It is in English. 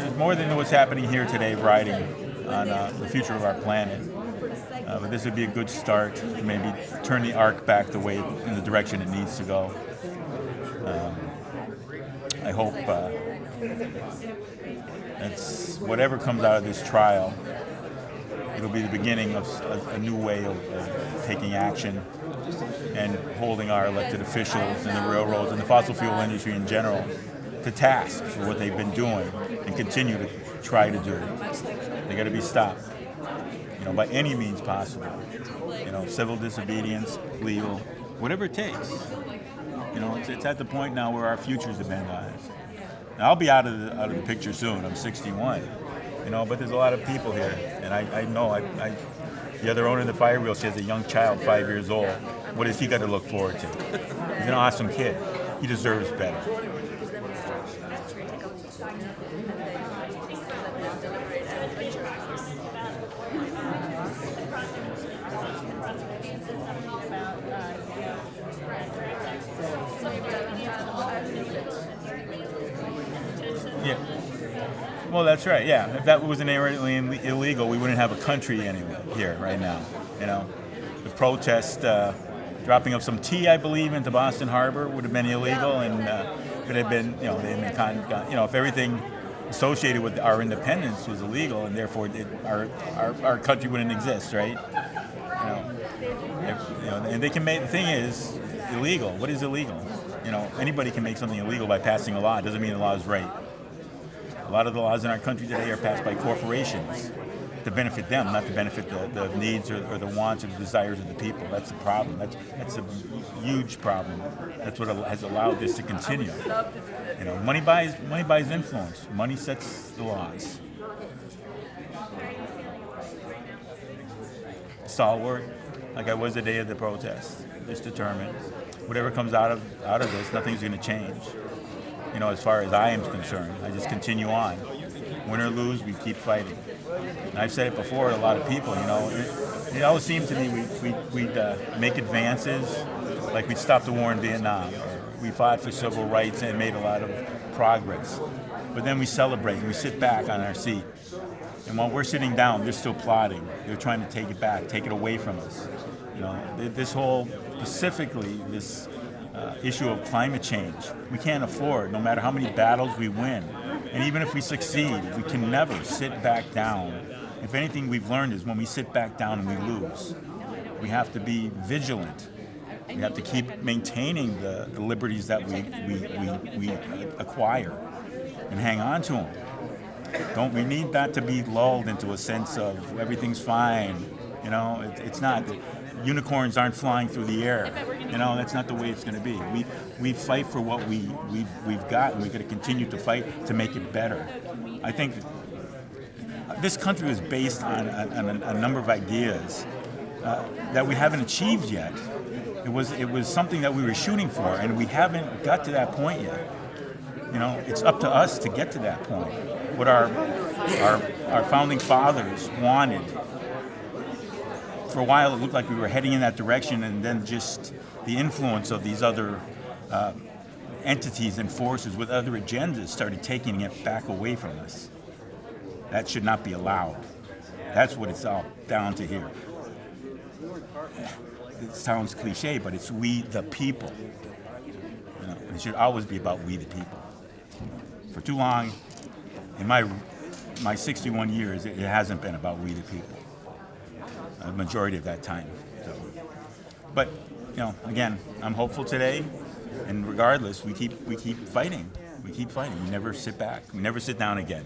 there's more than what's happening here today riding on the future of our planet. But this would be a good start to maybe turn the arc back the way in the direction it needs to go. I hope that's whatever comes out of this trial, it'll be the beginning of a new way of taking action and holding our elected officials and the railroads and the fossil fuel industry in general to task for what they've been doing and continue to try to do. They got to be stopped, by any means possible. Civil disobedience, legal, whatever it takes. It's at the point now where our futures depend on it. Now, I'll be out of the picture soon. I'm 61, but there's a lot of people here, and I know the other owner of the Fire Wheel, she has a young child, 5 years old. What has he got to look forward to? He's an awesome kid. He deserves better. Yeah. Well, that's right. Yeah. If that was inherently illegal, we wouldn't have a country anyway here right now. The protest, dropping of some tea, I believe, into Boston Harbor would have been illegal, and it had been, if everything associated with our independence was illegal, and therefore our country wouldn't exist, right? And they can make, the thing is, illegal. What is illegal? Anybody can make something illegal by passing a law. It doesn't mean the law is right. A lot of the laws in our country today are passed by corporations to benefit them, not to benefit the needs or the wants or the desires of the people. That's the problem. That's a huge problem. That's what has allowed this to continue. Money buys influence. Money sets the laws. Stalwart, like I was the day of the protest, just determined. Whatever comes out of this, nothing's going to change. As far as I am concerned, I just continue on. Win or lose, we keep fighting. And I've said it before to a lot of people, it always seemed to me we'd make advances, like we'd stop the war in Vietnam, or we fought for civil rights and made a lot of progress. But then we celebrate and we sit back on our seat. And while we're sitting down, they're still plotting. They're trying to take it back, take it away from us. This whole, specifically, this issue of climate change, we can't afford, no matter how many battles we win. And even if we succeed, we can never sit back down. If anything we've learned is when we sit back down and we lose, we have to be vigilant. We have to keep maintaining the liberties that we acquire and hang on to them. We need that to be lulled into a sense of everything's fine. It's not. Unicorns aren't flying through the air. That's not the way it's going to be. We fight for what we've got, and we've got to continue to fight to make it better. I think this country is based on a number of ideas that we haven't achieved yet. It was something that we were shooting for, and we haven't got to that point yet. It's up to us to get to that point. What our founding fathers wanted. For a while, it looked like we were heading in that direction, and then just the influence of these other entities and forces with other agendas started taking it back away from us. That should not be allowed. That's what it's all down to here. It sounds cliche, but it's we the people. It should always be about we the people. For too long, in my 61 years, it hasn't been about we the people. The majority of that time. But again, I'm hopeful today, and regardless, we keep fighting. We keep fighting. We never sit back. We never sit down again.